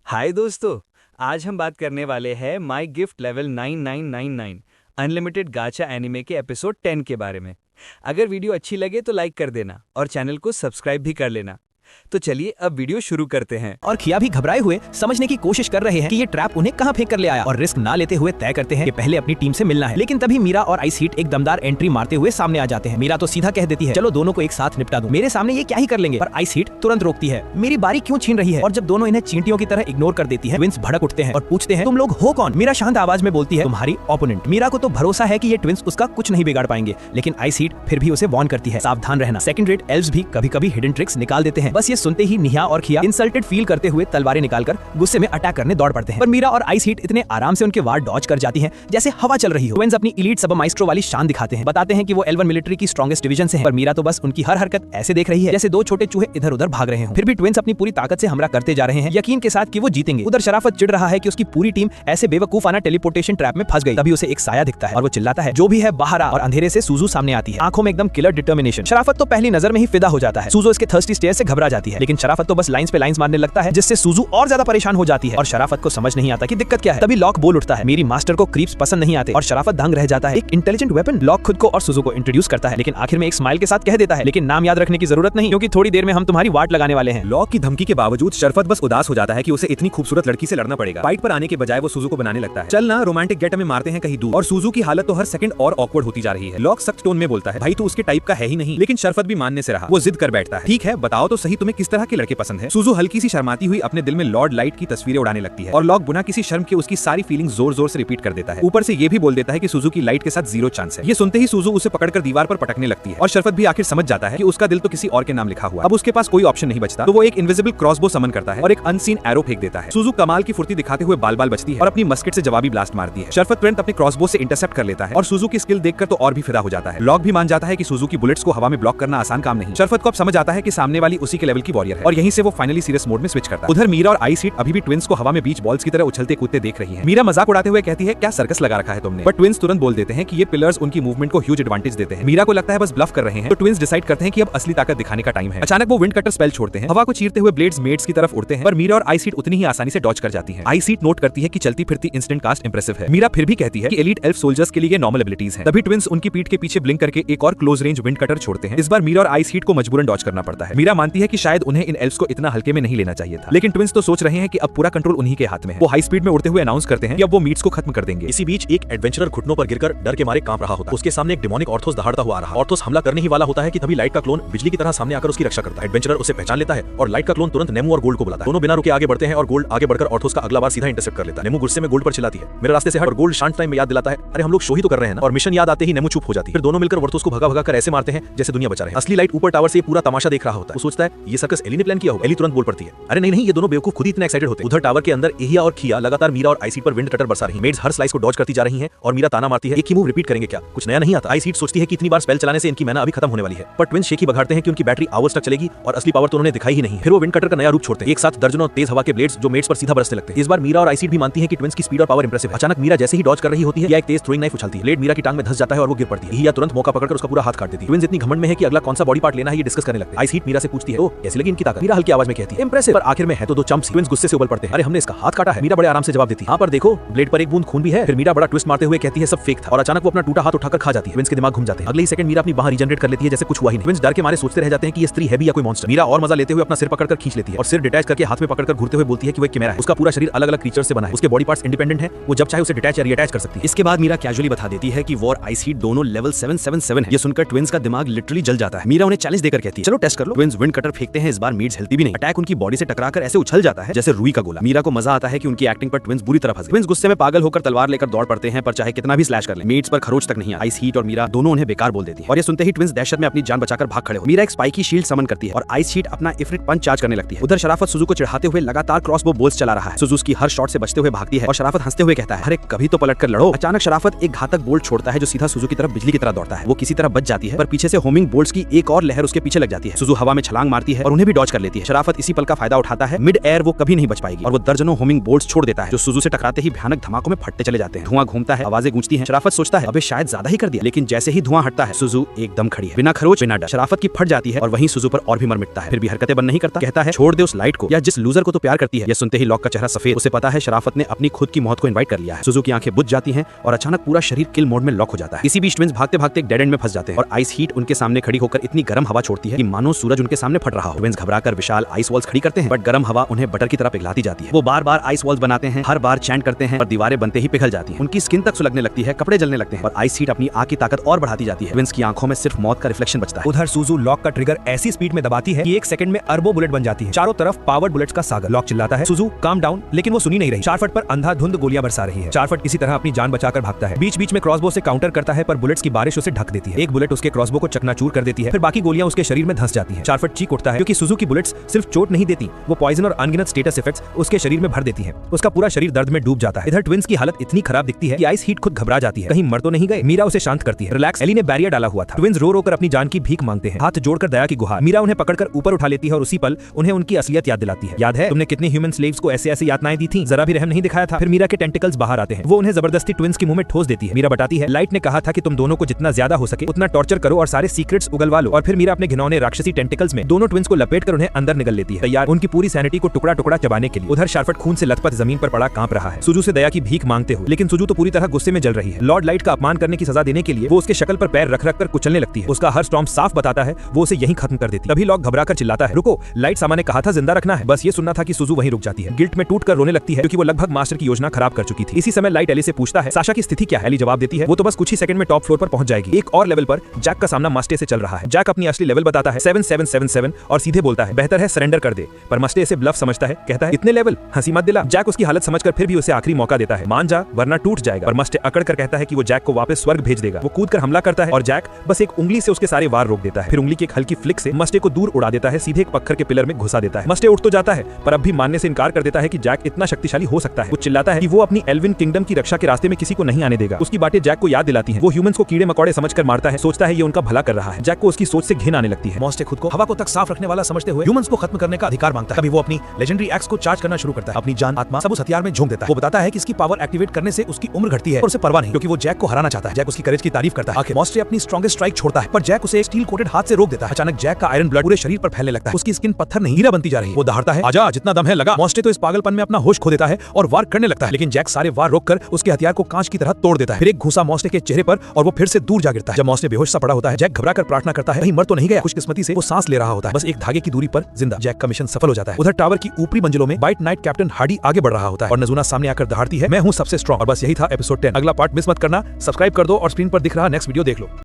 हाय दोस्तों। आज हम बात करने वाले हैं my gift level 9999 unlimited गाचा anime के एपिसोड 10 के बारे में। अगर वीडियो अच्छी लगे तो लाइक कर देना और चैनल को सब्सक्राइब भी कर लेना। तो चलिए अब वीडियो शुरू करते हैं। और खिया भी घबराए हुए समझने की कोशिश कर रहे हैं कि ये ट्रैप उन्हें कहां फेंक कर ले आया, और रिस्क ना लेते हुए तय करते हैं कि पहले अपनी टीम से मिलना है। लेकिन तभी मीरा और आइस हीट एक दमदार एंट्री मारते हुए सामने आ जाते हैं। मीरा तो सीधा कह देती है, चलो दोनों को एक साथ निपटा दो, मेरे सामने ये क्या ही कर लेंगे। पर आइस हीट तुरंत रोकती है, मेरी बारी क्यों छीन रही है। और जब दोनों इन्हें चींटियों की तरह इग्नोर कर देती है, ट्विंस भड़क उठते हैं और पूछते हैं, तुम लोग हो कौन। मीरा शांत आवाज में बोलती है, तुम्हारी ओपोनेंट। मीरा को तो भरोसा है कि ये ट्विंस उसका कुछ नहीं बिगाड़ पाएंगे, लेकिन आइस हीट फिर भी उसे वार्न करती है, सावधान रहना। सेकंड रेट एल्व्स भी कभी कभी हिडन ट्रिक्स निकाल देते हैं। बस ये सुनते ही निहा और खिया इंसल्टेड फील करते हुए तलवारें निकालकर गुस्से में अटैक करने दौड़ पड़ते हैं। पर मीरा और आइस हीट इतने आराम से उनके वार डॉज कर जाती हैं जैसे हवा चल रही हो। ट्विंस अपनी एलीट सब माइस्ट्रो वाली शान दिखाते हैं, बताते हैं कि वो एल्वन मिलिट्री की स्ट्रॉन्गेस्ट डिवीजन से हैं। पर मीरा तो बस उनकी हर हरकत ऐसे देख रही है जैसे दो छोटे चूहे इधर उधर भाग रहे हों। फिर भी ट्विंस अपनी पूरी ताकत से हमला करते जा रहे हैं, यकीन के साथ कि वो जीतेंगे। उधर शराफत चिढ़ रहा है कि उसकी पूरी टीम ऐसे बेवकूफाना टेलीपोर्टेशन ट्रैप में फंस गई। तभी उसे एक साया दिखता है और वो चिल्लाता है, जो भी है बाहर आ। और अंधेरे से सूजू सामने आती है, आंखों में एकदम किलर डिटर्मिनेशन। शराफत तो पहली नजर में ही फिदा हो जाता है। सूजू इसके थर्स्टी स्टेयर से घबरा जाती है, लेकिन शराफत तो बस लाइंस पे लाइंस मारने लगता है, जिससे सूजू और ज्यादा परेशान हो जाती है। और शराफत को समझ नहीं आता कि दिक्कत क्या है। तभी लॉक बोल उठता है, मेरी मास्टर को क्रीप्स पसंद नहीं आते। और शराफत दंग रह जाता है। एक इंटेलिजेंट वेपन। लॉक खुद को और सूजू को इंट्रोड्यूस करता है, लेकिन आखिर में एक स्माइल के साथ कह देता है, लेकिन नाम याद रखने की जरूरत नहीं, क्योंकि थोड़ी देर में हम तुम्हारी वाट लगाने वाले हैं। लॉक की धमकी के बावजूद शरफत बस उदास हो जाता है कि उसे इतनी खूबसूरत लड़की से लड़ना पड़ेगा। फाइट पर आने के बजाय वो सूजू को बनाने लगता है, चल ना रोमांटिक गेट में मारते हैं कहीं दूर। और सूजू की हालत तो हर सेकंड और ऑकवर्ड होती जा रही है। लॉक सख्त टोन में बोलता है, भाई तू उसके टाइप का है ही नहीं। लेकिन शरफत भी मानने से रहा, वो जिद कर बैठता है, ठीक है बताओ तो सही तुम्हें किस तरह के लड़के पसंद है। सूजू हल्की सी शर्माती हुई अपने दिल में लॉर्ड लाइट की तस्वीरें उड़ाने लगती है, और लॉक बिना किसी शर्म के उसकी सारी फीलिंग जोर जोर से रिपीट कर देता है। ऊपर से ये भी बोल देता है कि सूजू की लाइट के साथ जीरो चांस है। ये सुनते ही सूजू उसे पकड़कर दीवार पर पटकने लगती है, और शरफत भी आखिर समझ जाता है कि उसका दिल तो किसी और के नाम लिखा हुआ। अब उसके पास कोई ऑप्शन नहीं बचता, तो वो एक इनविजिबल क्रॉसबो समन करता है और एक अनसीन एरो फेंक देता है। सूजू कमाल की फुर्ती दिखाते हुए बाल बाल बचती है और अपनी मस्केट से जवाबी ब्लास्ट मारती है। शरफत तुरंत अपने क्रॉसबो से इंटरसेप्ट कर लेता है, और सूजू की स्किल देखकर तो और भी फिदा हो जाता है। लॉक भी मान जाता है कि सूजू की बुलेट्स को हवा में ब्लॉक करना आसान काम नहीं। शरफत को अब समझ आता है कि सामने वाली उसी के लेवल की वॉरियर है, और यहीं से वो फाइनली सीरियस मोड में स्विच करता है। उधर मीरा और आइस हीट अभी भी ट्विंस को हवा में बीच बॉल्स की तरह उछलते कूदते देख रही है। मीरा मजाक उड़ाते हुए कहती है, क्या सर्कस लगा रखा है तुमने। बट ट्विंस तुरंत बोल देते हैं कि ये पिलर्स उनकी मूवमेंट को ह्यूज एडवांटेज देते हैं। मीरा को लगता है बस ब्लफ कर रहे हैं, तो ट्विंस डिसाइड करते हैं कि अब असली ताकत दिखाने का टाइम है। अचानक वो विंड कटर स्पेल छोड़ते हैं, हवा को चीरते हुए ब्लेड्स मेड्स की तरफ उड़ते हैं, पर मीरा और आइस हीट उतनी ही आसानी से डॉज कर जाती है। आइस हीट नोट करती है कि चलती फिरती इंस्टेंट कास्ट इंप्रेसिव है। मीरा फिर भी कहती है कि एलीट एल्फ सोल्जर्स के लिए ये नॉर्मल एबिलिटीज हैं। तभी ट्विंस उनकी पीठ के पीछे ब्लिंक करके एक और क्लोज रेंज विंड कटर छोड़ते हैं। इस बार मीरा और आइस हीट को मजबूरन डॉज करना पड़ता है। मीरा मानती है कि शायद उन्हें इन एल्फ्स को इतना हल्के में नहीं लेना चाहिए था, लेकिन ट्विंस तो सोच रहे हैं कि अब पूरा कंट्रोल उन्हीं के हाथ में है। वो हाई स्पीड में उड़ते हुए अनाउंस करते हैं कि अब वो मीट्स को खत्म कर देंगे। इसी बीच एक एडवेंचरर घुटनों पर गिरकर डर के मारे कांप रहा होता है। उसके सामने एक डेमोनिक ऑर्थोस दहाड़ता हुआ आ रहा है। ऑर्थोस हमला करने ही वाला होता है कि तभी लाइट का क्लोन बिजली की तरह सामने आकर उसकी रक्षा करता है। एडवेंचरर उसे पहचान लेता है और लाइट का क्लोन तुरंत नेमू और गोल्ड को बुलाता है। दोनों बिना रुके आगे बढ़ते हैं और गोल्ड आगे बढ़कर ऑर्थोस का अगला बार सीधा इंटरसेप्ट कर लेता है। नेमू गुस्से में गोल्ड पर चिल्लाती है, मेरे रास्ते से हट। और गोल्ड शांत टाइम में याद दिलाता है, अरे हम लोग शो ही तो कर रहे हैं ना। और मिशन याद आते ही नेमू चुप हो जाती है। फिर दोनों मिलकर ऑर्थोस को भगा भगा कर ऐसे मारते हैं जैसे दुनिया बचा रहे हैं। असली लाइट ऊपर टावर से पूरा तमाशा देख रहा होता है। वो सोचता है ये सर्कस एली ने प्लान किया हो। एली तुरंत बोल पड़ती है, अरे नहीं नहीं, ये दोनों बेवकूफ खुद ही इतने एक्साइटेड होते हैं। उधर टावर के अंदर एहिया और खिया लगातार मीरा और आइस हीट पर विंड कटर बरसा रही हैं। मेड्स हर स्लाइस को डॉज करती जा रही हैं और मीरा ताना मारती है, एक ही मूव रिपीट करेंगे क्या, कुछ नया नहीं आता। आइस हीट सोचती है कि इतनी बार स्पेल चलाने से इनकी मैना अभी खत्म होने वाली है, पर ट्विंस शेखी बघाड़ते हैं कि उनकी बैटरी आवर्स तक चलेगी और असली पावर तो उन्होंने दिखाई ही नहीं। फिर वो विंड कटर का नया रूप छोड़ते हैं, एक साथ दर्जनों तेज हवा के ब्लेड्स जो मेड्स पर सीधा बरसने लगते हैं। इस बार मीरा और आइस हीट भी मानती है कि ट्विंस की स्पीड और पावर इंप्रेसिव है। अचानक मीरा जैसे ही डॉज कर रही होती है, या एक तेज थ्रोइंग नाइफ उछलती है। ब्लेड मीरा की टांग में धंस जाता है और वो गिर पड़ती है। एहिया तुरंत मौका पकड़कर उसका पूरा हाथ काट देती है। ट्विंस इतनी घमंड में है कि अगला कौन सा बॉडी पार्ट लेना है ये डिस्कस करने लगते हैं। आइस हीट मीरा से पूछती है, ओ कैसी लगी इनकी ताकत। मीरा हल्की आवाज में कहती है, इंप्रेसिव। पर आखिर में है तो दो चम्प्स। ट्विंस गुस्से से उबल पड़ते हैं, अरे हमने इसका हाथ काटा है। मीरा बड़े आराम से जवाब देती है, हाँ पर देखो ब्लेड पर एक बूंद खून भी है। फिर मीरा बड़ा ट्विस्ट मारते हुए कहती है सब फेक था, और अचानक वो अपना टूटा हाथ उठाकर खा जाती है। ट्विंस के दिमाग घूम जाते हैं। अगले ही सेकंड मीरा अपनी बाहर रीजनरेट कर लेती है जैसे कुछ हुआ ही नहीं। ट्विंस डर के मारे सोचते रह जाते हैं कि ये स्त्री है भी या कोई मॉन्स्टर। मीरा और मजा लेते हुए अपना सिर पकड़कर खींच लेती है और सिर डिटैच करके हाथ में पकड़कर घूरते हुए बोलती है कि वो एक कैमरा है। उसका पूरा शरीर अलग अलग क्रीचर से बना है, उसके बॉडी पार्ट्स इंडिपेंडेंट है, वो जब चाहे उसे डिटैच या रीअटैच कर सकती है। इसके बाद मीरा कैजुअली बता देती है कि वो और आइस हीट दोनों लेवल 777 है। ये सुनकर ट्विंस का दिमाग लिटरली जल जाता है। मीरा उन्हें चैलेंज देकर कहती है, चलो टेस्ट कर लो। ट्विंस विंड कटर फेंकते हैं। इस बार मीट्स हिलती भी नहीं। अटैक उनकी बॉडी से टकराकर ऐसे उछल जाता है जैसे रुई का गोला। मीरा को मजा आता है कि उनकी एक्टिंग पर ट्विंस बुरी तरह फंसे। ट्विंस गुस्से में पागल होकर तलवार लेकर दौड़ पड़ते हैं, पर चाहे कितना भी स्लैश कर ले मीट्स पर खरोच तक नहीं है। आइस हीट और मीरा दोनों उन्हें बेकार बोल देती है, और ये सुनते ही ट्विंस दहशत में अपनी जान बचाकर भाग खड़े हो। मीरा एक स्पाइकी शील्ड समन करती है और आइस हीट अपना इफरिट पंच चार्ज करने लगती है। उधर शराफत सुजू को चिढ़ाते हुए लगातार क्रॉसबो बोल्स चला रहा है। सुजू की हर शॉट से बचते हुए भागती है और शराफत हंसते हुए कहता है, अरे कभी तो पलट कर लड़ो। अचानक शराफत एक घातक बोल्ट छोड़ता है जो सीधा सुजू की तरफ बिजली की तरह दौड़ता है। वो किसी तरह बच जाती है, पर पीछे से होमिंग बोल्ट्स की एक और लहर उसके पीछे लग जाती है। सुजू हवा में छलांग मारते लगती है और उन्हें भी डॉज कर लेती है। शराफत इसी पल का फायदा उठाता है। मिड एयर वो कभी नहीं बच पाएगी और वो दर्जनों होमिंग बोल्ट्स छोड़ देता है जो सुजू से टकराते ही भयानक धमाकों में फटते चले जाते हैं। धुआं घूमता है, आवाजें गूंजती हैं। शराफत सोचता है अबे शायद ज्यादा ही कर दिया, लेकिन जैसे ही धुआं हटता है सुजू एकदम खड़ी है, बिना खरोच बिना डर। शराफत की फट जाती है और वहीं सुजू पर और भी मर मिटता है, फिर भी हरकतें बंद नहीं करता। कहता है छोड़ दे उस लाइट को या जिस लूजर को तो प्यार करती है। यह सुनते ही लॉक का चेहरा सफेद। उसे पता है शराफत ने अपनी खुद की मौत को इनवाइट कर लिया है। सुजू की आंखें बुझ जाती हैं और अचानक पूरा शरीर किल मोड में लॉक हो जाता है। इसी बीच ट्विंस भागते भागते एक डेड एंड में फंस जाते हैं और आइस हीट उनके सामने खड़ी होकर इतनी गर्म हवा छोड़ती है कि मानो सूरज उनके सामने फट रहा हो। ट्विंस घबराकर विशाल आइस वॉल्स खड़ी करते हैं, बट गर्म हवा उन्हें बटर की तरह पिघलाती जाती है। वो बार बार आइस वॉल्स बनाते हैं, हर बार चैंट करते हैं और दीवारें बनते ही पिघल जाती हैं। उनकी स्किन तक सुलगने लगती है, कपड़े जलने लगते हैं और आइस हीट अपनी आग की ताकत और बढ़ाती जाती है। ट्विंस की आंखों में सिर्फ मौत का रिफ्लेक्शन बचता है। उधर सुजू लॉक का ट्रिगर ऐसी स्पीड में दबाती है कि एक सेकंड में अरबों बुलेट बन जाती है। चारों तरफ पावर्ड बुलेट्स का सागर। लॉक चिल्लाता है सुजू काम डाउन, लेकिन वो सुनी नहीं रही। शार्फट पर अंधाधुंध गोलियां बरसा रही है। शार्फट किसी तरह अपनी जान बचाकर भागता है। बीच बीच में क्रॉसबो से काउंटर करता है पर बुलेट्स की बारिश उसे ढक देती है। एक बुलेट उसके क्रॉसबो को चकनाचूर कर देती है, फिर बाकी गोलियां उसके शरीर में धंस जाती हैं। शार्फट चीख उठता है क्योंकि सुजू की बुलेट्स सिर्फ चोट नहीं देती, वो पॉइजन और अनगिनत स्टेटस इफेक्ट्स उसके शरीर में भर देती हैं। उसका पूरा शरीर दर्द में डूब जाता है। इधर ट्विंस की हालत इतनी खराब दिखती है कि आइस हीट खुद घबरा जाती है, कहीं मर तो नहीं गए। मीरा उसे शांत करती है। रिलैक्स, एली ने बैरियर डाला हुआ था। ट्विंस रो रो कर अपनी जान की भीख मांगते हैं, हाथ जोड़कर दया की गुहार। मीरा उन्हें पकड़कर ऊपर उठा लेती है और उसी पल उन्हें उनकी असलियत याद दिलाती है। याद है तुमने कितने ह्यूमन स्लेव्स को ऐसे ऐसे यातनाएं दी थी, जरा भी रहम नहीं दिखाया था। फिर मीरा के टेंटिकल्स बाहर आते हैं, वो उन्हें जबरदस्ती ट्विंस के मुंह में ठोस देती है। मीरा बताती है लाइट ने कहा था कि तुम दोनों को जितना ज्यादा हो सके उतना टॉर्चर करो और सारे सीक्रेट्स उगलवा लो। और फिर मीरा अपने घिनौने राक्षसी टेंटिकल्स में दोनों ट्विंस को लपेटकर उन्हें अंदर निगल लेती है, तैयार उनकी पूरी सैनिटी को टुकड़ा टुकड़ा चबाने के लिए। उधर शार्फट खून से लथपथ जमीन पर पड़ा कांप रहा है, सुजू से दया की भीख मांगते हुए। लेकिन सुजू तो पूरी तरह गुस्से में जल रही है। लॉर्ड लाइट का अपमान करने की सजा देने के लिए वो उसके शक्ल पर पैर रख रख कर कुचलने लगती है। उसका हर स्टॉर्म साफ बताता है वो उसे यहीं खत्म कर देती है। तभी लॉक घबराकर चिल्लाता है रुको, लाइट सामा ने कहा था जिंदा रखना है। बस ये सुनना था कि सुजू वहीं रुक जाती है। गिल्ट में टूटकर रोने लगती है क्योंकि वो लगभग मास्टर की योजना खराब कर चुकी थी। इसी समय लाइट एली से पूछता है साशा की स्थिति क्या है। एली जवाब देती है वो तो बस कुछ ही सेकंड में टॉप फ्लोर पर पहुंच जाएगी। एक और लेवल पर जैक का सामना मस्टे से चल रहा है। जैक अपनी असली लेवल बताता है 7777 और सीधे बोलता है बेहतर है सरेंडर कर दे, पर मस्टे इसे ब्लफ समझता है। कहता है इतने लेवल, हंसी मत दिला। जैक उसकी हालत समझकर फिर भी उसे आखिरी मौका देता है, मान जा वरना टूट जाएगा। और मस्टे अकड़ कर कहता है कि वो जैक को वापस स्वर्ग भेज देगा। वो कूद कर हमला करता है और जैक बस एक उंगली से उसके सारे वार रोक देता है। फिर उंगली की एक हल्की फ्लिक से मस्टे को दूर उड़ा देता है, सीधे एक पत्थर के पिलर में घुसा देता है। मस्टे उठ तो जाता है पर अब भी मानने से इनकार कर देता है कि जैक इतना शक्तिशाली हो सकता है। वो चिल्लाता है कि वो अपनी एल्विन किंगडम की रक्षा के रास्ते में किसी को नहीं आने देगा। उसकी बातें जैक को याद दिलाती हैं। वो ह्यूमंस को कीड़े मकोड़े समझकर मारता है, सोचता है ये उनका भला कर रहा है। जैक को उसकी सोच से घिन आने लगती है। मॉस्टे खुद को हवा को तक साफ रखने वाला समझते हुए ह्यूमंस को खत्म करने का अधिकार मांगता है। तभी वो अपनी लेजेंडरी एक्स को चार्ज करना शुरू करता है। अपनी जान आत्मा सब उस हथियार में झोंक देता है। वो बताता है कि इसकी पावर एक्टिवेट करने से उसकी उम्र घटती है और उसे परवाह नहीं, क्योंकि वो जैक को हराना चाहता है। जैक उसकी करेज की तारीफ करता है। आखिर मॉस्टे अपनी स्ट्रॉन्गेस्ट स्ट्राइक छोड़ता है पर जैक उसे एक स्टील कोटेड हाथ से रोक देता है। अचानक जैक का आयरन ब्लड पूरे शरीर पर फैलने लगता है। उसकी स्किन पत्थर नहीं हीरा बनती जा रही है। वो दहाड़ता है आजा जितना दम है लगा। मॉस्टे तो इस पागलपन में अपना होश खो देता है और वार करने लगता है, लेकिन जैक सारे वार रोककर उसके हथियार को कांच की तरह तोड़ देता है। फिर एक घूंसा मॉस्टे के चेहरे पर और वो फिर से दूर जा गिरता है। जब मॉस्टे बेहोश सा पड़ा होता है, जैक घबराकर प्रार्थना करता है कहीं मर तो नहीं गया। खुशकिस्मती से वो सांस ले रहा होता है, बस एक धागे की दूरी पर जिंदा। जैक का मिशन सफल हो जाता है। उधर टावर की ऊपरी मंजिलों में वाइट नाइट कैप्टन हार्डी आगे बढ़ रहा होता है और नजूना सामने आकर दहाड़ती है मैं हूं सबसे स्ट्रॉन्ग। और बस यही था एपिसोड 10। अगला पार्ट मिस मत करना, सब्सक्राइब कर दो और स्क्रीन पर दिख रहा नेक्स्ट वीडियो देख लो।